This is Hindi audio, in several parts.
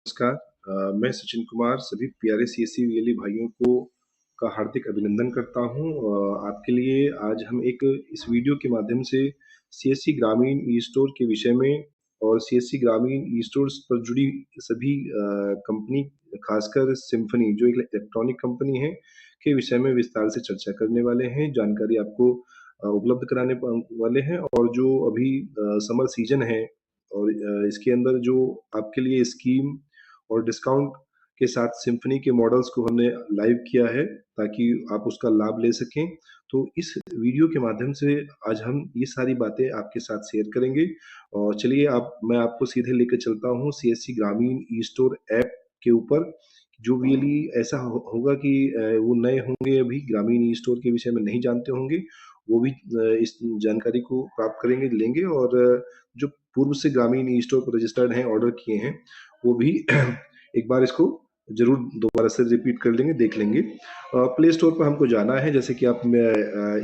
नमस्कार। मैं सचिन कुमार सभी प्यारे सीएससी वीएलई भाइयों को का हार्दिक अभिनंदन करता हूँ। आपके लिए आज हम एक इस वीडियो के माध्यम से सीएससी ग्रामीण ई स्टोर के विषय में और सीएससी ग्रामीण ई स्टोर्स पर जुड़ी सभी कंपनी, खासकर सिम्फनी जो एक इलेक्ट्रॉनिक कंपनी है, के विषय में विस्तार से चर्चा करने वाले हैं। जानकारी आपको उपलब्ध कराने वाले हैं। और जो अभी समर सीजन है और इसके अंदर जो आपके लिए स्कीम और डिस्काउंट के साथ सिम्फनी के मॉडल्स को हमने लाइव किया है ताकि आप उसका लाभ ले सकें। तो इस वीडियो के माध्यम से आज हम ये सारी बातें आपके साथ शेयर करेंगे। और चलिए मैं आपको सीधे लेकर चलता हूँ सीएससी ग्रामीण ई स्टोर ऐप के ऊपर। जो रियली ऐसा होगा कि वो नए होंगे, अभी ग्रामीण ई स्टोर के विषय में नहीं जानते होंगे, वो भी इस जानकारी को प्राप्त करेंगे, लेंगे। और जो पूर्व से ग्रामीण ई स्टोर पर रजिस्टर्ड हैं, ऑर्डर किए हैं, वो भी एक बार इसको जरूर दोबारा से रिपीट कर लेंगे, देख लेंगे। प्ले स्टोर पर हमको जाना है, जैसे कि आप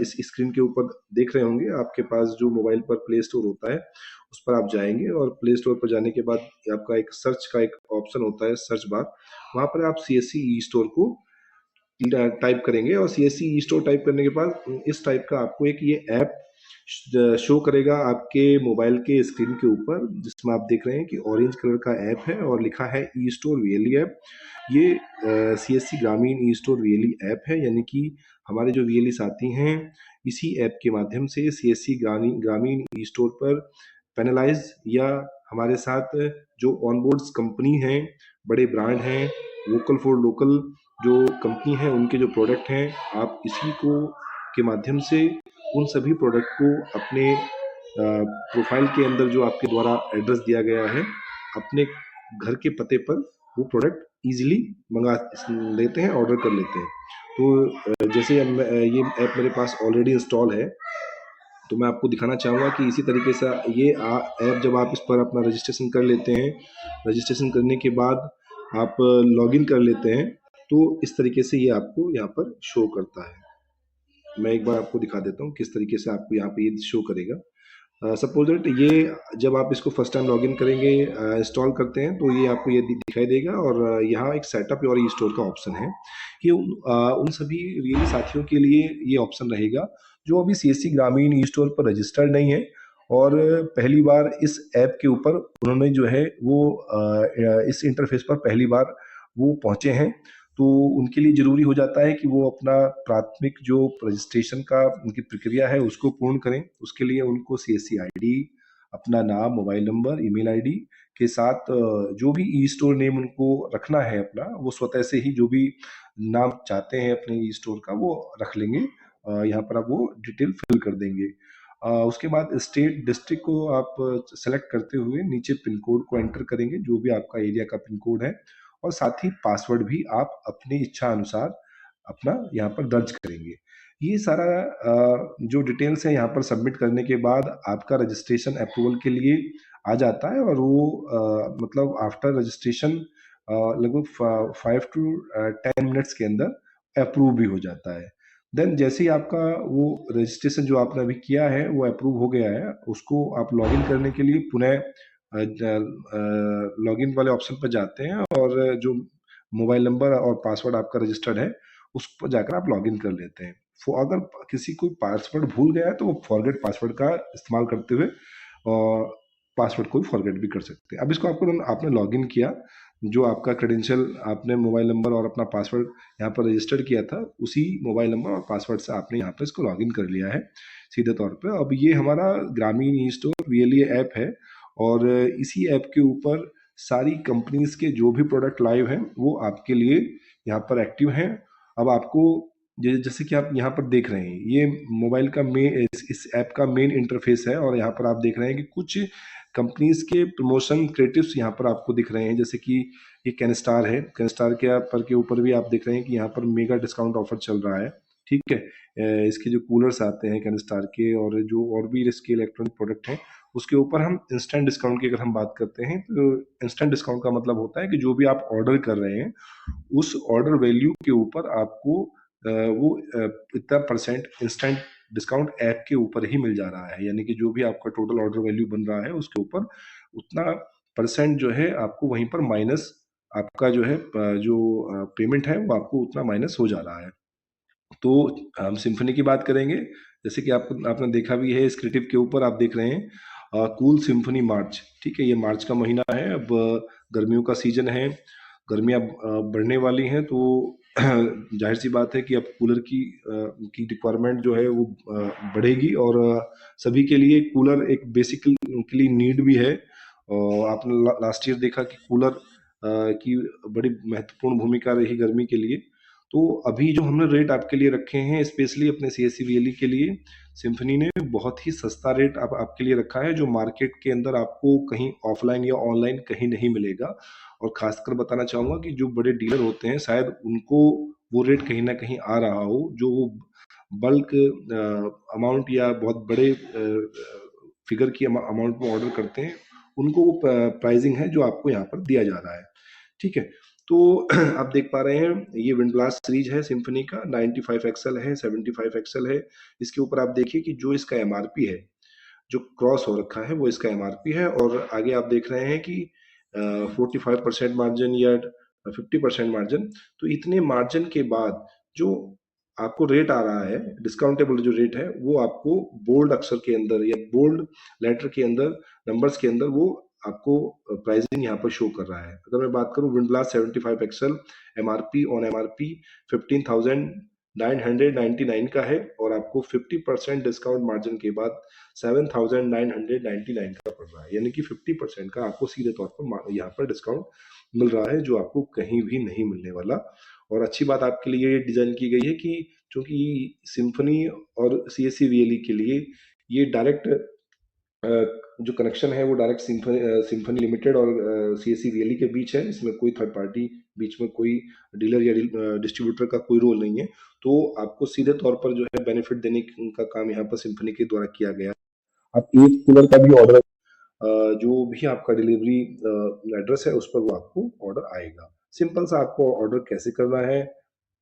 इस स्क्रीन के ऊपर देख रहे होंगे। आपके पास जो मोबाइल पर प्ले स्टोर होता है उस पर आप जाएंगे और प्ले स्टोर पर जाने के बाद आपका एक सर्च का एक ऑप्शन होता है, सर्च बार। वहां पर आप सीएससी ई स्टोर को टाइप करेंगे और सीएससी ई स्टोर टाइप करने के बाद इस टाइप का आपको एक ये ऐप शो करेगा आपके मोबाइल के स्क्रीन के ऊपर, जिसमें आप देख रहे हैं कि ऑरेंज कलर का ऐप है और लिखा है ई स्टोर वीएलई ऐप। ये सीएससी ग्रामीण ई स्टोर वीएलई ऐप है, यानी कि हमारे जो वीएलई साथी हैं इसी ऐप के माध्यम से सीएससी ग्रामीण ग्रामीण ई स्टोर पर पैनलाइज या हमारे साथ जो ऑनबोर्ड्स कंपनी हैं, बड़े ब्रांड हैं, वोकल फॉर लोकल जो कंपनी है, उनके जो प्रोडक्ट हैं, आप इसी को के माध्यम से उन सभी प्रोडक्ट को अपने प्रोफाइल के अंदर जो आपके द्वारा एड्रेस दिया गया है, अपने घर के पते पर वो प्रोडक्ट इजीली मंगा लेते हैं, ऑर्डर कर लेते हैं। तो जैसे ये ऐप मेरे पास ऑलरेडी इंस्टॉल है, तो मैं आपको दिखाना चाहूँगा कि इसी तरीके से ये ऐप जब आप इस पर अपना रजिस्ट्रेशन कर लेते हैं, रजिस्ट्रेशन करने के बाद आप लॉगिन कर लेते हैं, तो इस तरीके से ये आपको यहाँ पर शो करता है। मैं एक बार आपको दिखा देता हूँ किस तरीके से आपको यहाँ पे ये शो करेगा। सपोज दैट ये जब आप इसको फर्स्ट टाइम लॉगिन करेंगे, इंस्टॉल करते हैं, तो ये आपको ये दिखाई देगा। और यहाँ एक सेटअप और ई स्टोर का ऑप्शन है। ये उन सभी रियल साथियों के लिए ये ऑप्शन रहेगा जो अभी सीएससी ग्रामीण ई स्टोर पर रजिस्टर्ड नहीं है और पहली बार इस ऐप के ऊपर उन्होंने जो है वो इस इंटरफेस पर पहली बार वो पहुंचे हैं। तो उनके लिए ज़रूरी हो जाता है कि वो अपना प्राथमिक जो रजिस्ट्रेशन का उनकी प्रक्रिया है उसको पूर्ण करें। उसके लिए उनको सीएससी आईडी, अपना नाम, मोबाइल नंबर, ईमेल आईडी के साथ जो भी ई स्टोर नेम उनको रखना है अपना, वो स्वतः से ही जो भी नाम चाहते हैं अपने ई स्टोर का वो रख लेंगे। यहाँ पर आप वो डिटेल फिल कर देंगे। उसके बाद स्टेट डिस्ट्रिक्ट को आप सेलेक्ट करते हुए नीचे पिन कोड को एंटर करेंगे, जो भी आपका एरिया का पिन कोड है, और साथ ही पासवर्ड भी आप अपनी इच्छा अनुसार अपना यहाँ पर दर्ज करेंगे। ये सारा जो डिटेल्स है यहाँ पर सबमिट करने के बाद आपका रजिस्ट्रेशन अप्रूवल के लिए आ जाता है। और वो मतलब आफ्टर रजिस्ट्रेशन लगभग 5 to 10 मिनट्स के अंदर अप्रूव भी हो जाता है। देन जैसे ही आपका वो रजिस्ट्रेशन जो आपने अभी किया है वो अप्रूव हो गया है, उसको आप लॉगिन करने के लिए पुनः लॉगिन वाले ऑप्शन पर जाते हैं और जो मोबाइल नंबर और पासवर्ड आपका रजिस्टर्ड है उस पर जाकर आप लॉगिन कर लेते हैं। अगर किसी को पासवर्ड भूल गया है तो वो फॉरगेट पासवर्ड का इस्तेमाल करते हुए और पासवर्ड को भी फॉरगेट भी कर सकते हैं। अब इसको आपने लॉगिन किया, जो आपका क्रेडेंशियल आपने मोबाइल नंबर और अपना पासवर्ड यहाँ पर रजिस्टर्ड किया था, उसी मोबाइल नंबर और पासवर्ड से आपने यहाँ पर इसको लॉगिन कर लिया है सीधे तौर पे। अब ये हमारा ग्रामीण ई स्टोर वीएलई ऐप है और इसी ऐप के ऊपर सारी कंपनीज के जो भी प्रोडक्ट लाइव हैं वो आपके लिए यहाँ पर एक्टिव हैं। अब आपको जैसे कि आप यहाँ पर देख रहे हैं, ये मोबाइल का मेन इस ऐप का मेन इंटरफेस है और यहाँ पर आप देख रहे हैं कि कुछ कंपनीज के प्रमोशन क्रिएटिव्स यहाँ पर आपको दिख रहे हैं। जैसे कि ये कैनस्टार है, कैनस्टार के ऊपर भी आप देख रहे हैं कि यहाँ पर मेगा डिस्काउंट ऑफर चल रहा है। ठीक है, इसके जो कूलर्स आते हैं कैनस्टार के और जो और भी इसके इलेक्ट्रॉनिक प्रोडक्ट हैं उसके ऊपर हम इंस्टेंट डिस्काउंट की अगर हम बात करते हैं, तो इंस्टेंट डिस्काउंट का मतलब होता है कि जो भी आप ऑर्डर कर रहे हैं उस ऑर्डर वैल्यू के ऊपर आपको वो इतना परसेंट इंस्टेंट डिस्काउंट ऐप के ऊपर ही मिल जा रहा है। यानी कि जो भी आपका टोटल ऑर्डर वैल्यू बन रहा है उसके ऊपर उतना परसेंट जो है आपको वहीं पर माइनस आपका जो है पेमेंट है वो आपको उतना माइनस हो जा रहा है। तो हम सिम्फनी की बात करेंगे। जैसे कि आपने देखा भी है स्क्रिप्टिव के ऊपर आप देख रहे हैं कूल सिम्फनी मार्च। ठीक है, ये मार्च का महीना है। अब गर्मियों का सीजन है, गर्मियाँ बढ़ने वाली हैं, तो जाहिर सी बात है कि अब कूलर की रिक्वायरमेंट जो है वो बढ़ेगी। और सभी के लिए कूलर एक बेसिकली नीड भी है। और आपने लास्ट ईयर देखा कि कूलर की बड़ी महत्वपूर्ण भूमिका रही गर्मी के लिए। तो अभी जो हमने रेट आपके लिए रखे हैं स्पेशली अपने C S C V L E के लिए, सिम्फनी ने बहुत ही सस्ता रेट आपके लिए रखा है, जो मार्केट के अंदर आपको कहीं ऑफलाइन या ऑनलाइन कहीं नहीं मिलेगा। और खासकर बताना चाहूँगा कि जो बड़े डीलर होते हैं शायद उनको वो रेट कहीं ना कहीं आ रहा हो, जो वो बल्क अमाउंट या बहुत बड़े फिगर की अमाउंट में ऑर्डर करते हैं, उनको वो प्राइसिंग है जो आपको यहाँ पर दिया जा रहा है। ठीक है, तो आप देख पा रहे हैं ये विंडब्लास्ट सीरीज है सिम्फनी का, 95 एक्सएल है, 75 एक्सएल है। इसके ऊपर आप देखिए कि जो इसका एमआरपी है, जो क्रॉस हो रखा है वो इसका एमआरपी है। और आगे आप देख रहे हैं कि 45% मार्जिन या 50% मार्जिन। तो इतने मार्जिन के बाद जो आपको रेट आ रहा है, डिस्काउंटेबल जो रेट है, वो आपको बोल्ड अक्षर के अंदर या बोल्ड लेटर के अंदर, नंबर्स के अंदर वो आपको प्राइसिंग यहाँ पर शो कर रहा है। अगर मैं बात करूँ विंडब्लास्ट 75 एक्सएल, एमआरपी ऑन एमआरपी 15,999 का है, और आपको 50% डिस्काउंट मार्जिन के बाद 7,999 का पड़ रहा है। यानी कि 50% का आपको सीधे तौर पर यहाँ पर डिस्काउंट मिल रहा है, जो आपको कहीं भी नहीं मिलने वाला। और अच्छी बात आपके लिए ये डिजाइन की गई है कि चूंकि सिम्फनी और C S C V L E के लिए ये डायरेक्ट जो कनेक्शन है वो डायरेक्ट सिम्फनी लिमिटेड और C S C V L E के बीच है। इसमें कोई थर्ड पार्टी, बीच में कोई डीलर या डिस्ट्रीब्यूटर का कोई रोल नहीं है। तो आपको सीधे तौर पर जो है बेनिफिट देने का काम यहाँ पर सिम्फनी के द्वारा किया गया। आप एक कूलर का भी ऑर्डर, जो भी आपका डिलीवरी एड्रेस है उस पर वो आपको ऑर्डर आएगा। सिंपल सा आपको ऑर्डर कैसे करना है,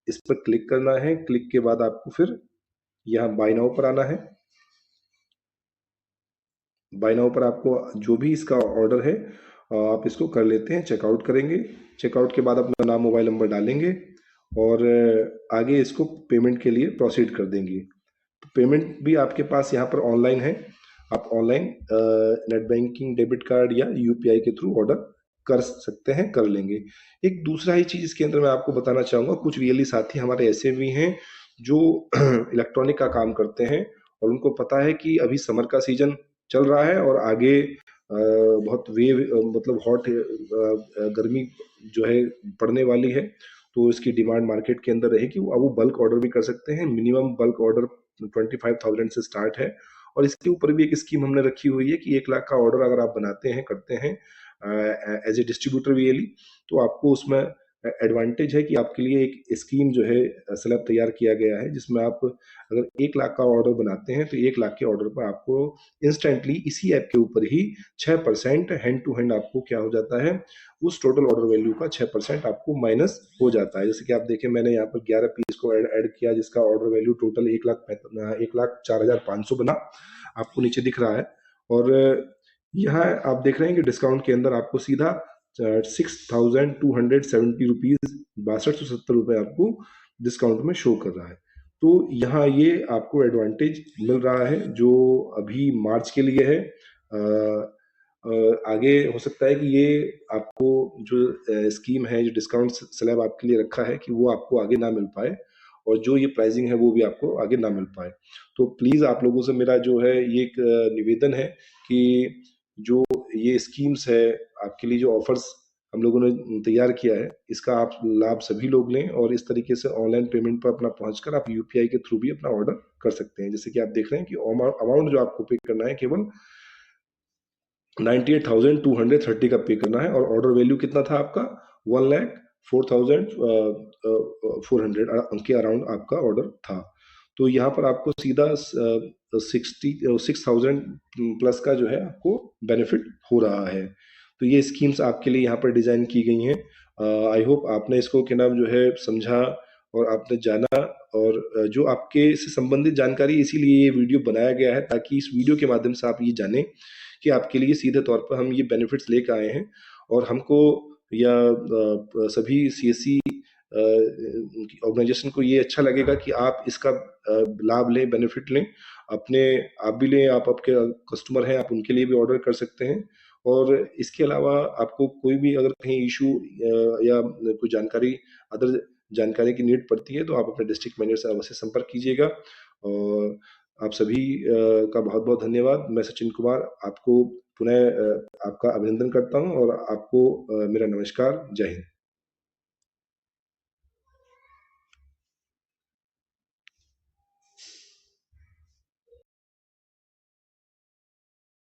इस पर क्लिक करना है। क्लिक के बाद आपको फिर यहाँ बाय नाउ पर आना है। बाय नाउ पर आपको जो भी इसका ऑर्डर है आप इसको कर लेते हैं, चेकआउट करेंगे। चेकआउट के बाद अपना नाम मोबाइल नंबर डालेंगे और आगे इसको पेमेंट के लिए प्रोसीड कर देंगे। तो पेमेंट भी आपके पास यहाँ पर ऑनलाइन है। आप online net banking, debit card या यूपीआई के थ्रू ऑर्डर कर सकते हैं, कर लेंगे। एक दूसरा ही चीज इसके अंदर मैं आपको बताना चाहूंगा, कुछ वीएलई साथी हमारे ऐसे भी हैं जो इलेक्ट्रॉनिक का काम करते हैं और उनको पता है कि अभी समर का सीजन चल रहा है और आगे बहुत मतलब हॉट गर्मी जो है पड़ने वाली है। तो इसकी डिमांड मार्केट के अंदर रहेगी। अब वो बल्क ऑर्डर भी कर सकते हैं। मिनिमम बल्क ऑर्डर 25,000 से स्टार्ट है। और इसके ऊपर भी एक स्कीम हमने रखी हुई है कि 1 लाख का ऑर्डर अगर आप बनाते हैं, करते हैं एज ए डिस्ट्रीब्यूटर वीएलई, तो आपको उसमें एडवांटेज है कि आपके लिए एक स्कीम जो है स्लैब तैयार किया गया है, जिसमें आप अगर 1 लाख का ऑर्डर बनाते हैं तो 1 लाख के ऑर्डर पर आपको इंस्टेंटली इसी ऐप के ऊपर ही 6% हैंड टू हैंड आपको क्या हो जाता है, उस टोटल ऑर्डर वैल्यू का 6% आपको माइनस हो जाता है। जैसे कि आप देखें मैंने यहाँ पर 11 पीस को ऐड किया, जिसका ऑर्डर वैल्यू टोटल 1,04,500 बना, आपको नीचे दिख रहा है। और यहाँ आप देख रहे हैं कि डिस्काउंट के अंदर आपको सीधा 6,270 रुपीज, 6270 रुपये आपको डिस्काउंट में शो कर रहा है। तो यहाँ ये आपको एडवांटेज मिल रहा है जो अभी मार्च के लिए है। आगे हो सकता है कि ये आपको जो स्कीम है, जो डिस्काउंट स्लैब आपके लिए रखा है, कि वो आपको आगे ना मिल पाए और जो ये प्राइसिंग है वो भी आपको आगे ना मिल पाए। तो प्लीज आप लोगों से मेरा जो है ये एक निवेदन है कि जो ये स्कीम्स है, आपके लिए जो ऑफर्स हम लोगों ने तैयार किया है, इसका आप लाभ सभी लोग लें और इस तरीके से ऑनलाइन पेमेंट पर अपना पहुंचकर आप यूपीआई के थ्रू भी अपना ऑर्डर कर सकते हैं। जैसे कि आप देख रहे हैं कि अमाउंट जो आपको पे करना है केवल 98,230 का पे करना है और ऑर्डर वैल्यू कितना था आपका, 1,04,400 के अराउंड आपका ऑर्डर था। तो यहाँ पर आपको सीधा 6,000 प्लस का जो है आपको बेनिफिट हो रहा है। तो ये स्कीम्स आपके लिए यहाँ पर डिजाइन की गई हैं। आई होप आपने इसको क्या नाम जो है समझा और आपने जाना। और जो आपके से संबंधित जानकारी, इसीलिए ये वीडियो बनाया गया है ताकि इस वीडियो के माध्यम से आप ये जानें कि आपके लिए सीधे तौर पर हम ये बेनिफिट्स लेकर आए हैं। और हमको या सभी सीएससी ऑर्गेनाइजेशन को ये अच्छा लगेगा कि आप इसका लाभ लें, बेनिफिट लें, अपने आप भी लें, आप आपके कस्टमर हैं, आप उनके लिए भी ऑर्डर कर सकते हैं। और इसके अलावा आपको कोई भी अगर कहीं इशू या कोई जानकारी, अदर जानकारी की नीड पड़ती है, तो आप अपने डिस्ट्रिक्ट मैनेजर से अवश्य संपर्क कीजिएगा। और आप सभी का बहुत-बहुत धन्यवाद। मैं सचिन कुमार आपको पुनः आपका अभिनंदन करता हूँ और आपको मेरा नमस्कार। जय हिंद।